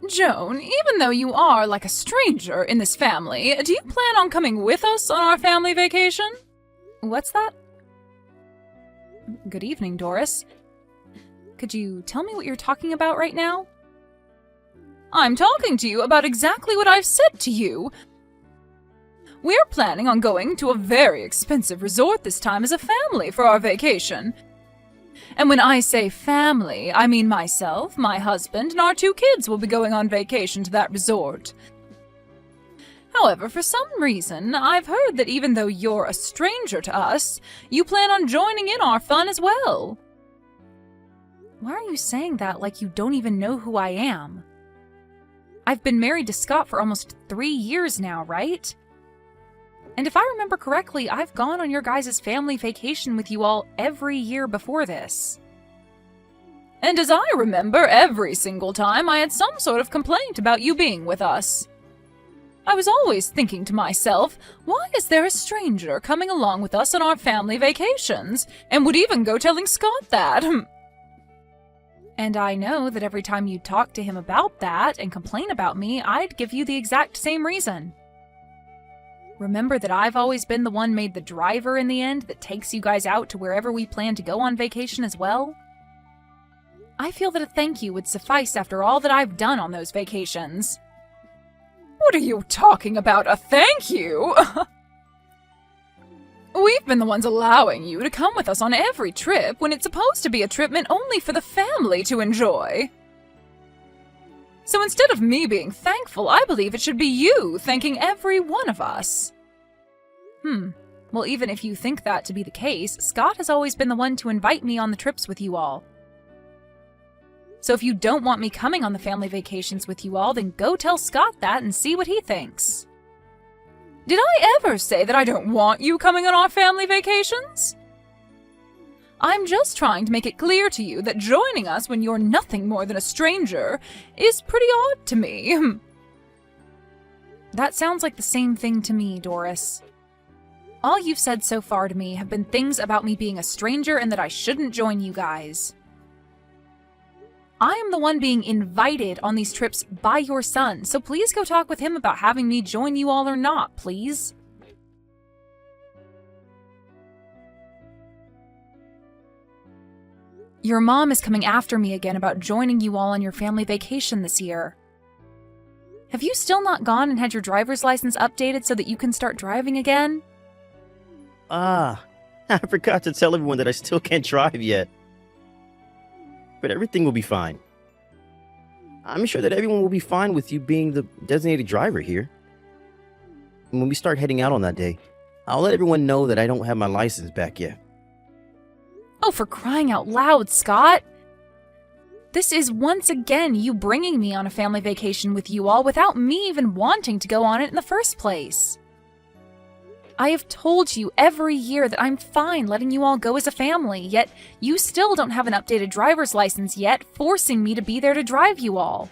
Joan, even though you are like a stranger in this family, do you plan on coming with us on our family vacation? What's that? Good evening, Doris. Could you tell me what you're talking about right now? I'm talking to you about exactly what I've said to you. We're planning on going to a very expensive resort this time as a family for our vacation. And when I say family, I mean myself, my husband, and our 2 kids will be going on vacation to that resort. However, for some reason, I've heard that even though you're a stranger to us, you plan on joining in our fun as well. Why are you saying that like you don't even know who I am? I've been married to Scott for almost 3 years now, right? And if I remember correctly, I've gone on your guys' family vacation with you all every year before this. And as I remember, every single time I had some sort of complaint about you being with us. I was always thinking to myself, why is there a stranger coming along with us on our family vacations? And would even go telling Scott that. And I know that every time you talk to him about that and complain about me, I'd give you the exact same reason. Remember that I've always been the one made the driver in the end that takes you guys out to wherever we plan to go on vacation as well? I feel that a thank you would suffice after all that I've done on those vacations. What are you talking about, a thank you? We've been the ones allowing you to come with us on every trip when it's supposed to be a trip meant only for the family to enjoy. So instead of me being thankful, I believe it should be you thanking every one of us. Well, even if you think that to be the case, Scott has always been the one to invite me on the trips with you all. So if you don't want me coming on the family vacations with you all, then go tell Scott that and see what he thinks. Did I ever say that I don't want you coming on our family vacations? I'm just trying to make it clear to you that joining us when you're nothing more than a stranger is pretty odd to me. That sounds like the same thing to me, Doris. All you've said so far to me have been things about me being a stranger and that I shouldn't join you guys. I am the one being invited on these trips by your son, so please go talk with him about having me join you all or not, please. Your mom is coming after me again about joining you all on your family vacation this year. Have you still not gone and had your driver's license updated so that you can start driving again? I forgot to tell everyone that I still can't drive yet. But everything will be fine. I'm sure that everyone will be fine with you being the designated driver here. And when we start heading out on that day, I'll let everyone know that I don't have my license back yet. Oh, for crying out loud, Scott! This is once again you bringing me on a family vacation with you all without me even wanting to go on it in the first place. I have told you every year that I'm fine letting you all go as a family, yet you still don't have an updated driver's license yet, forcing me to be there to drive you all.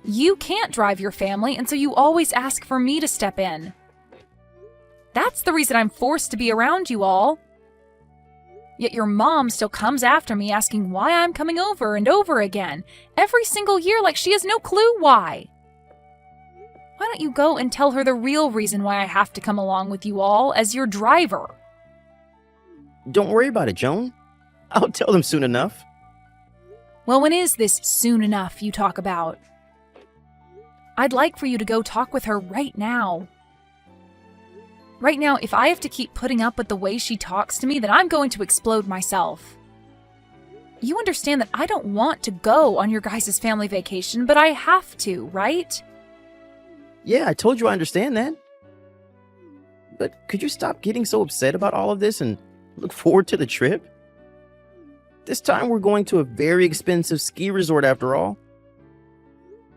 You can't drive your family, and so you always ask for me to step in. That's the reason I'm forced to be around you all. Yet your mom still comes after me asking why I'm coming over and over again, every single year like she has no clue why. Why don't you go and tell her the real reason why I have to come along with you all as your driver? Don't worry about it, Joan. I'll tell them soon enough. Well, when is this soon enough you talk about? I'd like for you to go talk with her right now. Right now, if I have to keep putting up with the way she talks to me, then I'm going to explode myself. You understand that I don't want to go on your guys' family vacation, but I have to, right? Yeah, I told you I understand that. But could you stop getting so upset about all of this and look forward to the trip? This time we're going to a very expensive ski resort after all.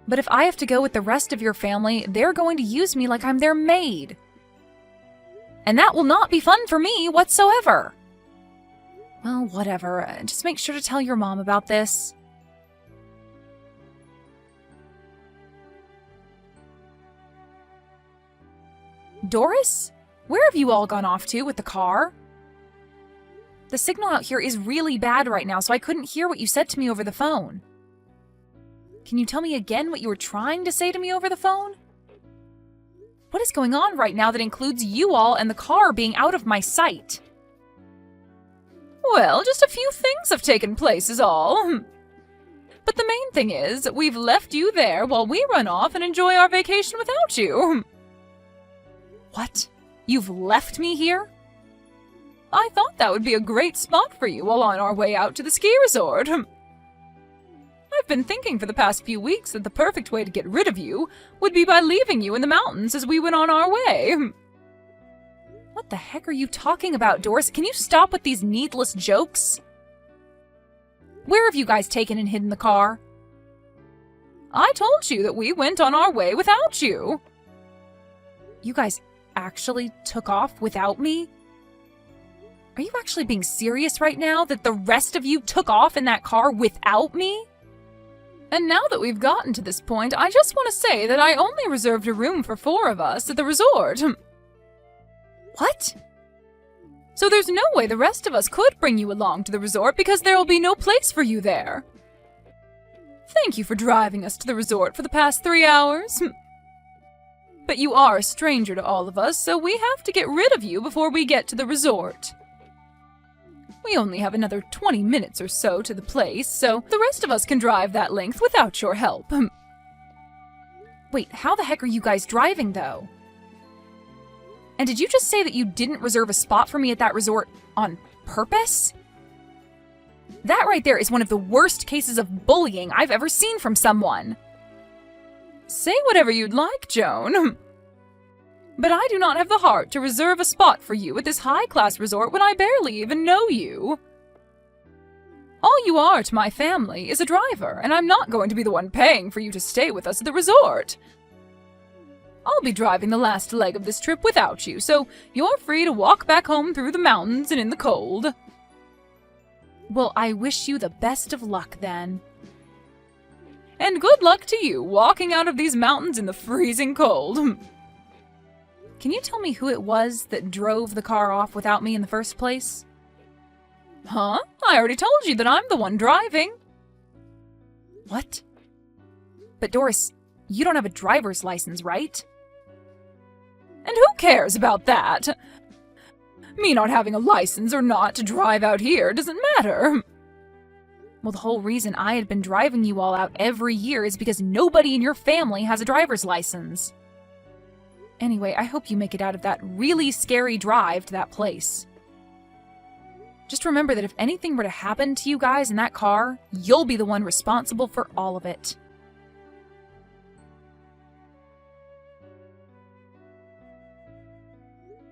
But if I have to go with the rest of your family, they're going to use me like I'm their maid. And that will not be fun for me whatsoever. Well, whatever. Just make sure to tell your mom about this. Doris? Where have you all gone off to with the car? The signal out here is really bad right now, so I couldn't hear what you said to me over the phone. Can you tell me again what you were trying to say to me over the phone? What is going on right now that includes you all and the car being out of my sight? Well, just a few things have taken place is all. But the main thing is, we've left you there while we run off and enjoy our vacation without you. What? You've left me here? I thought that would be a great spot for you while on our way out to the ski resort. I've been thinking for the past few weeks that the perfect way to get rid of you would be by leaving you in the mountains as we went on our way. What the heck are you talking about, Doris? Can you stop with these needless jokes? Where have you guys taken and hidden the car? I told you that we went on our way without you. You guys actually took off without me? Are you actually being serious right now that the rest of you took off in that car without me? And now that we've gotten to this point, I just want to say that I only reserved a room for 4 of us at the resort. What? So there's no way the rest of us could bring you along to the resort because there will be no place for you there. Thank you for driving us to the resort for the past 3 hours. But you are a stranger to all of us, so we have to get rid of you before we get to the resort. We only have another 20 minutes or so to the place, so the rest of us can drive that length without your help. Wait, how the heck are you guys driving, though? And did you just say that you didn't reserve a spot for me at that resort on purpose? That right there is one of the worst cases of bullying I've ever seen from someone. Say whatever you'd like, Joan. But I do not have the heart to reserve a spot for you at this high-class resort when I barely even know you. All you are to my family is a driver, and I'm not going to be the one paying for you to stay with us at the resort. I'll be driving the last leg of this trip without you, so you're free to walk back home through the mountains and in the cold. Well, I wish you the best of luck, then. And good luck to you, walking out of these mountains in the freezing cold. Can you tell me who it was that drove the car off without me in the first place? Huh? I already told you that I'm the one driving. What? But Doris, you don't have a driver's license, right? And who cares about that? Me not having a license or not to drive out here doesn't matter. Well, the whole reason I had been driving you all out every year is because nobody in your family has a driver's license. Anyway, I hope you make it out of that really scary drive to that place. Just remember that if anything were to happen to you guys in that car, you'll be the one responsible for all of it.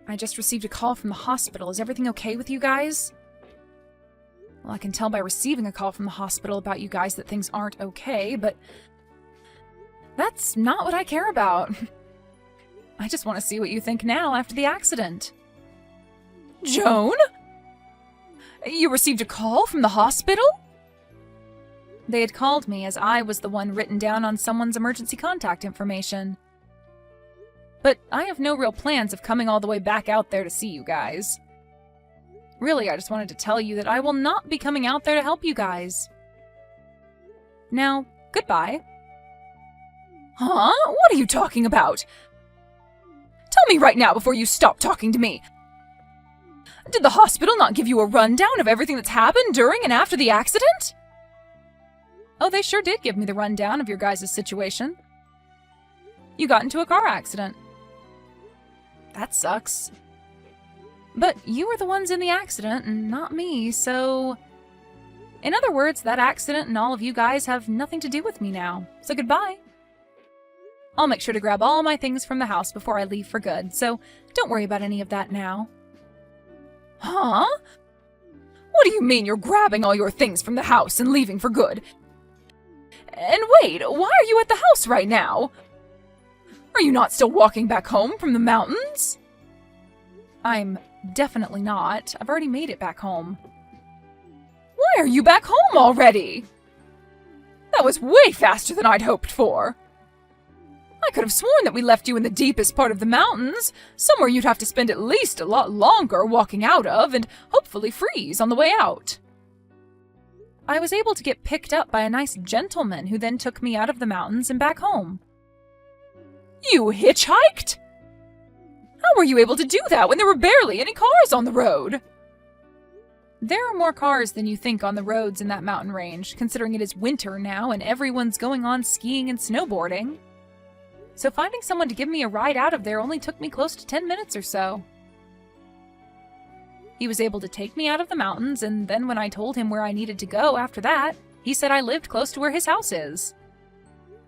I just received a call from the hospital. Is everything okay with you guys? Well, I can tell by receiving a call from the hospital about you guys that things aren't okay, but that's not what I care about. I just want to see what you think now after the accident. Joan? You received a call from the hospital? They had called me as I was the one written down on someone's emergency contact information. But I have no real plans of coming all the way back out there to see you guys. Really, I just wanted to tell you that I will not be coming out there to help you guys. Now, goodbye. Huh? What are you talking about? Tell me right now before you stop talking to me. Did the hospital not give you a rundown of everything that's happened during and after the accident? Oh, they sure did give me the rundown of your guys' situation. You got into a car accident. That sucks. But you were the ones in the accident and not me, so... In other words, that accident and all of you guys have nothing to do with me now. So goodbye. I'll make sure to grab all my things from the house before I leave for good, so don't worry about any of that now. Huh? What do you mean you're grabbing all your things from the house and leaving for good? And wait, why are you at the house right now? Are you not still walking back home from the mountains? I'm definitely not. I've already made it back home. Why are you back home already? That was way faster than I'd hoped for. I could have sworn that we left you in the deepest part of the mountains, somewhere you'd have to spend at least a lot longer walking out of and hopefully freeze on the way out. I was able to get picked up by a nice gentleman who then took me out of the mountains and back home. You hitchhiked? How were you able to do that when there were barely any cars on the road? There are more cars than you think on the roads in that mountain range, considering it is winter now and everyone's going on skiing and snowboarding. So finding someone to give me a ride out of there only took me close to 10 minutes or so. He was able to take me out of the mountains, and then when I told him where I needed to go after that, he said I lived close to where his house is.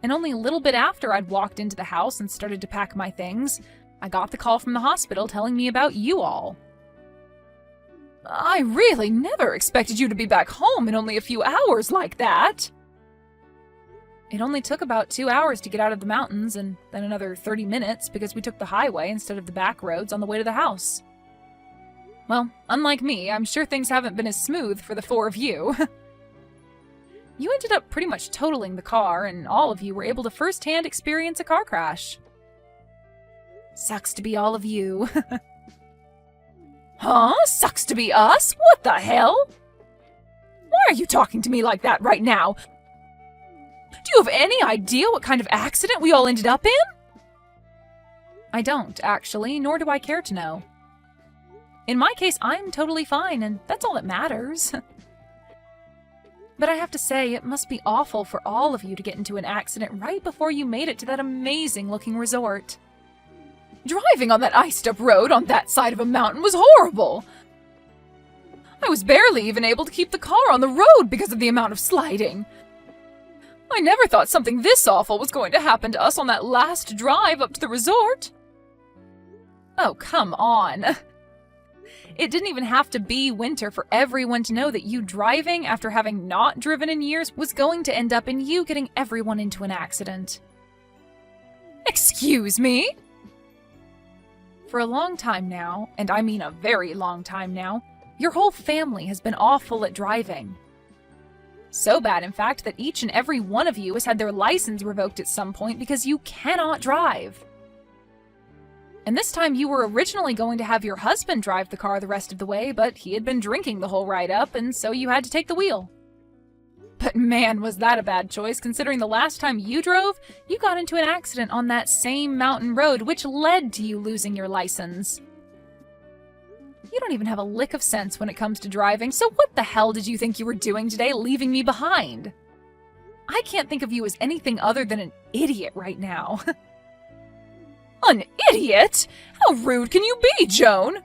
And only a little bit after I'd walked into the house and started to pack my things, I got the call from the hospital telling me about you all. I really never expected you to be back home in only a few hours like that. It only took about 2 hours to get out of the mountains, and then another 30 minutes because we took the highway instead of the back roads on the way to the house. Well, unlike me, I'm sure things haven't been as smooth for the four of you. You ended up pretty much totaling the car, and all of you were able to first-hand experience a car crash. Sucks to be all of you. Huh? Sucks to be us? What the hell? Why are you talking to me like that right now? Do you have any idea what kind of accident we all ended up in? I don't, actually, nor do I care to know. In my case, I'm totally fine, and that's all that matters. But I have to say, it must be awful for all of you to get into an accident right before you made it to that amazing-looking resort. Driving on that iced-up road on that side of a mountain was horrible. I was barely even able to keep the car on the road because of the amount of sliding. I never thought something this awful was going to happen to us on that last drive up to the resort. Oh, come on. It didn't even have to be winter for everyone to know that you driving after having not driven in years was going to end up in you getting everyone into an accident. Excuse me? For a long time now, and I mean a very long time now, your whole family has been awful at driving. So bad, in fact, that each and every one of you has had their license revoked at some point because you cannot drive. And this time you were originally going to have your husband drive the car the rest of the way, but he had been drinking the whole ride up, and so you had to take the wheel. But man, was that a bad choice, considering the last time you drove, you got into an accident on that same mountain road, which led to you losing your license. You don't even have a lick of sense when it comes to driving, so what the hell did you think you were doing today, leaving me behind? I can't think of you as anything other than an idiot right now. An idiot? How rude can you be, Joan?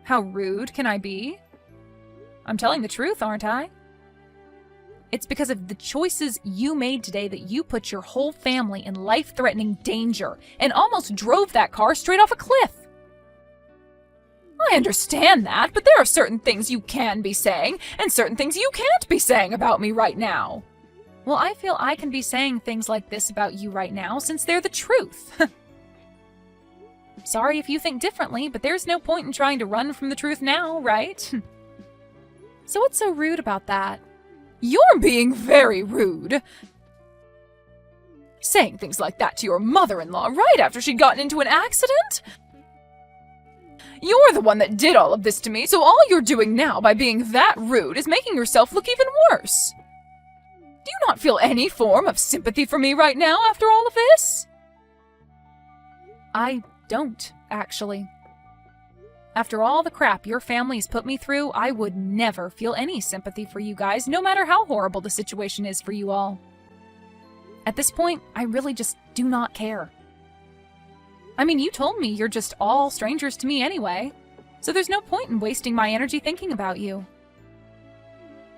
How rude can I be? I'm telling the truth, aren't I? It's because of the choices you made today that you put your whole family in life-threatening danger and almost drove that car straight off a cliff. I understand that, but there are certain things you can be saying and certain things you can't be saying about me right now. Well, I feel I can be saying things like this about you right now since they're the truth. Sorry if you think differently, but there's no point in trying to run from the truth now, right? So what's so rude about that? You're being very rude. Saying things like that to your mother-in-law right after she'd gotten into an accident? You're the one that did all of this to me, so all you're doing now by being that rude is making yourself look even worse. Do you not feel any form of sympathy for me right now after all of this? I don't, actually. After all the crap your family's put me through, I would never feel any sympathy for you guys, no matter how horrible the situation is for you all. At this point, I really just do not care. I mean, you told me you're just all strangers to me anyway, so there's no point in wasting my energy thinking about you.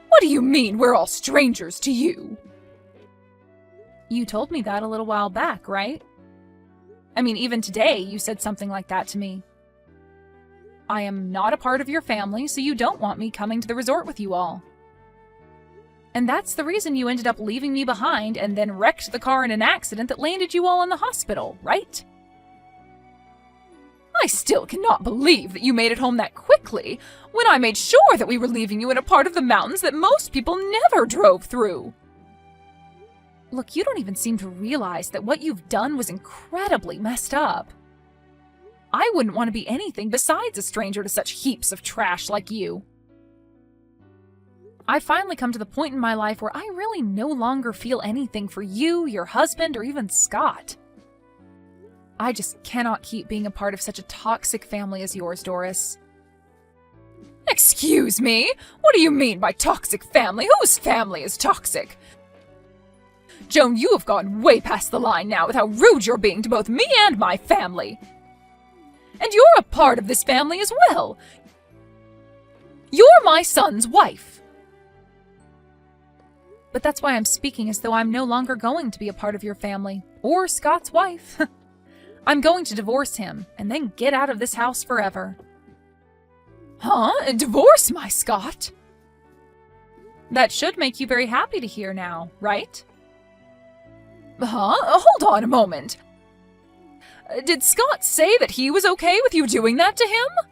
What do you mean we're all strangers to you? You told me that a little while back, right? I mean, even today you said something like that to me. I am not a part of your family, so you don't want me coming to the resort with you all. And that's the reason you ended up leaving me behind and then wrecked the car in an accident that landed you all in the hospital, right? I still cannot believe that you made it home that quickly, when I made sure that we were leaving you in a part of the mountains that most people never drove through. Look, you don't even seem to realize that what you've done was incredibly messed up. I wouldn't want to be anything besides a stranger to such heaps of trash like you. I finally come to the point in my life where I really no longer feel anything for you, your husband, or even Scott. I just cannot keep being a part of such a toxic family as yours, Doris. Excuse me? What do you mean by toxic family? Whose family is toxic? Joan, you have gone way past the line now with how rude you're being to both me and my family. And you're a part of this family as well. You're my son's wife. But that's why I'm speaking as though I'm no longer going to be a part of your family, or Scott's wife. I'm going to divorce him, and then get out of this house forever. Huh? Divorce my Scott? That should make you very happy to hear now, right? Huh? Hold on a moment. Did Scott say that he was okay with you doing that to him?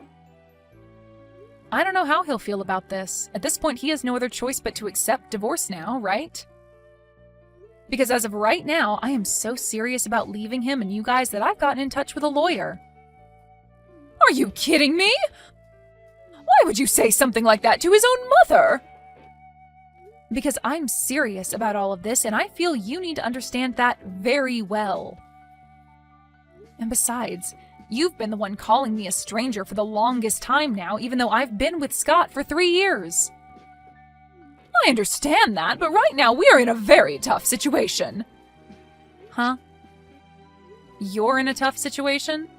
I don't know how he'll feel about this. At this point, he has no other choice but to accept divorce now, right? Because as of right now, I am so serious about leaving him and you guys that I've gotten in touch with a lawyer. Are you kidding me? Why would you say something like that to his own mother? Because I'm serious about all of this, and I feel you need to understand that very well. And besides, you've been the one calling me a stranger for the longest time now, even though I've been with Scott for 3 years. I understand that, but right now we are in a very tough situation. Huh? You're in a tough situation?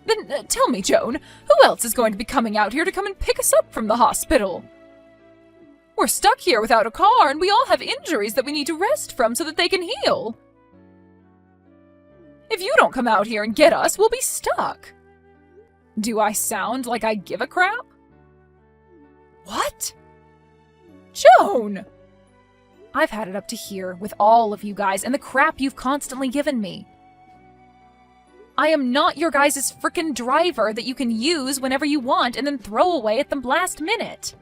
Then tell me, Joan, who else is going to be coming out here to come and pick us up from the hospital? We're stuck here without a car, and we all have injuries that we need to rest from so that they can heal. If you don't come out here and get us, we'll be stuck. Do I sound like I give a crap? What? Joan! I've had it up to here with all of you guys and the crap you've constantly given me. I am not your guys' frickin' driver that you can use whenever you want and then throw away at the last minute.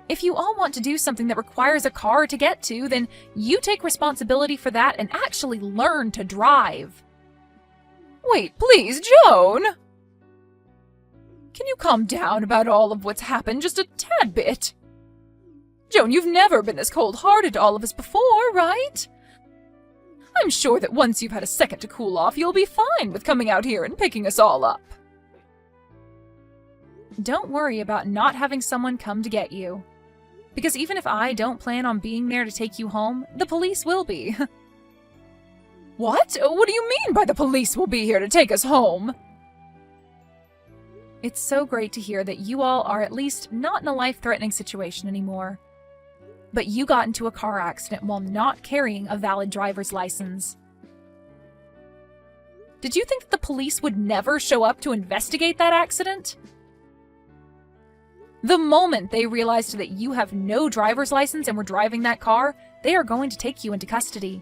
If you all want to do something that requires a car to get to, then you take responsibility for that and actually learn to drive. Wait, please, Joan! Can you calm down about all of what's happened just a tad bit? Joan, you've never been this cold-hearted to all of us before, right? I'm sure that once you've had a second to cool off, you'll be fine with coming out here and picking us all up. Don't worry about not having someone come to get you. Because even if I don't plan on being there to take you home, the police will be. What? What do you mean by the police will be here to take us home? It's so great to hear that you all are at least not in a life-threatening situation anymore. But you got into a car accident while not carrying a valid driver's license. Did you think that the police would never show up to investigate that accident? The moment they realized that you have no driver's license and were driving that car, they are going to take you into custody.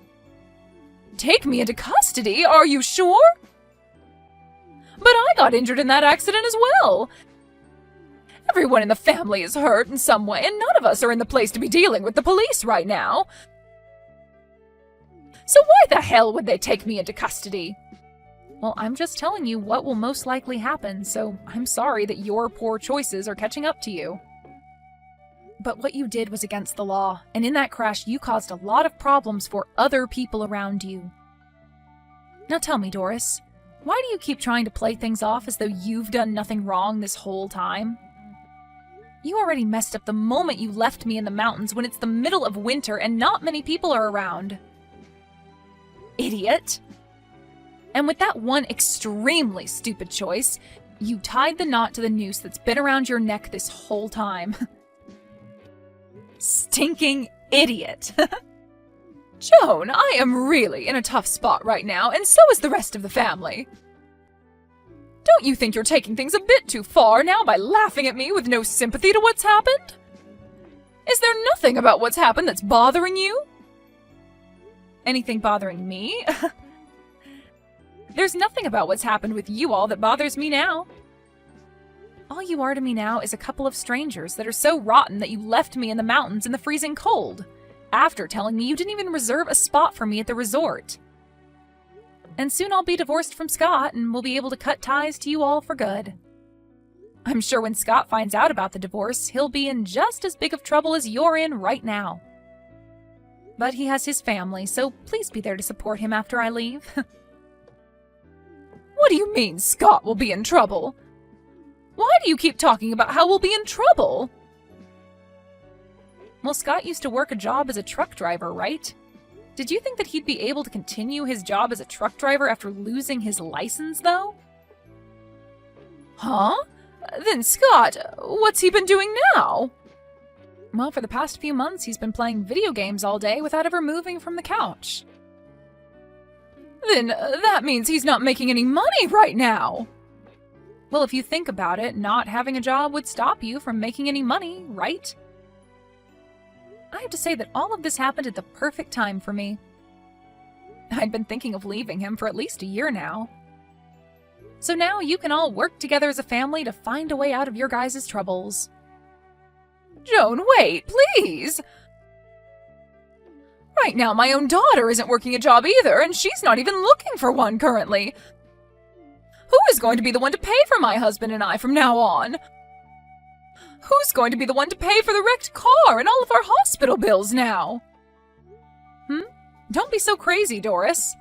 Take me into custody? Are you sure? But I got injured in that accident as well. Everyone in the family is hurt in some way, and none of us are in the place to be dealing with the police right now. So why the hell would they take me into custody? Well, I'm just telling you what will most likely happen, so I'm sorry that your poor choices are catching up to you. But what you did was against the law, and in that crash you caused a lot of problems for other people around you. Now tell me, Doris, why do you keep trying to play things off as though you've done nothing wrong this whole time? You already messed up the moment you left me in the mountains when it's the middle of winter and not many people are around. Idiot! And with that one extremely stupid choice, you tied the knot to the noose that's been around your neck this whole time. Stinking idiot! Joan, I am really in a tough spot right now, and so is the rest of the family. Don't you think you're taking things a bit too far now by laughing at me with no sympathy to what's happened? Is there nothing about what's happened that's bothering you? Anything bothering me? There's nothing about what's happened with you all that bothers me now. All you are to me now is a couple of strangers that are so rotten that you left me in the mountains in the freezing cold, after telling me you didn't even reserve a spot for me at the resort. And soon I'll be divorced from Scott, and we'll be able to cut ties to you all for good. I'm sure when Scott finds out about the divorce, he'll be in just as big of trouble as you're in right now. But he has his family, so please be there to support him after I leave. What do you mean Scott will be in trouble? Why do you keep talking about how we'll be in trouble? Well, Scott used to work a job as a truck driver, right? Did you think that he'd be able to continue his job as a truck driver after losing his license, though? Huh? Then Scott, what's he been doing now? Well, for the past few months, he's been playing video games all day without ever moving from the couch. Then that means he's not making any money right now. Well, if you think about it, not having a job would stop you from making any money, right? I have to say that all of this happened at the perfect time for me. I'd been thinking of leaving him for at least a year now. So now you can all work together as a family to find a way out of your guys' troubles. Joan, wait, please! Right now, my own daughter isn't working a job either, and she's not even looking for one currently. Who is going to be the one to pay for my husband and I from now on? Who's going to be the one to pay for the wrecked car and all of our hospital bills now? Don't be so crazy, Doris.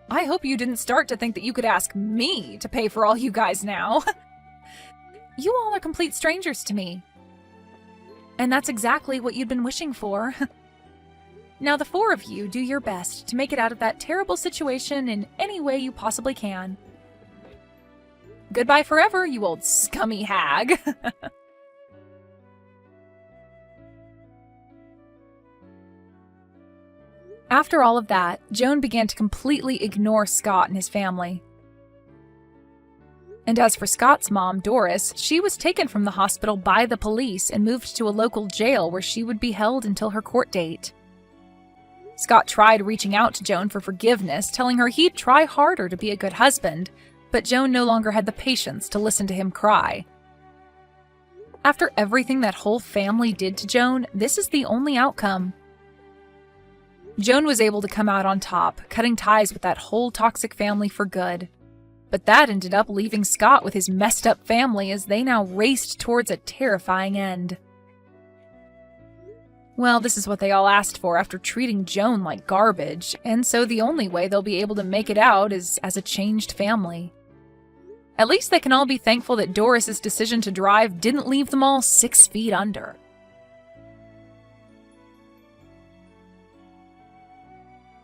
I hope you didn't start to think that you could ask me to pay for all you guys now. You all are complete strangers to me. And that's exactly what you'd been wishing for. Now the four of you do your best to make it out of that terrible situation in any way you possibly can. Goodbye forever, you old scummy hag. After all of that, Joan began to completely ignore Scott and his family. And as for Scott's mom, Doris, she was taken from the hospital by the police and moved to a local jail where she would be held until her court date. Scott tried reaching out to Joan for forgiveness, telling her he'd try harder to be a good husband, but Joan no longer had the patience to listen to him cry. After everything that whole family did to Joan, this is the only outcome. Joan was able to come out on top, cutting ties with that whole toxic family for good. But that ended up leaving Scott with his messed up family as they now raced towards a terrifying end. Well, this is what they all asked for after treating Joan like garbage, and so the only way they'll be able to make it out is as a changed family. At least they can all be thankful that Doris's decision to drive didn't leave them all 6 feet under.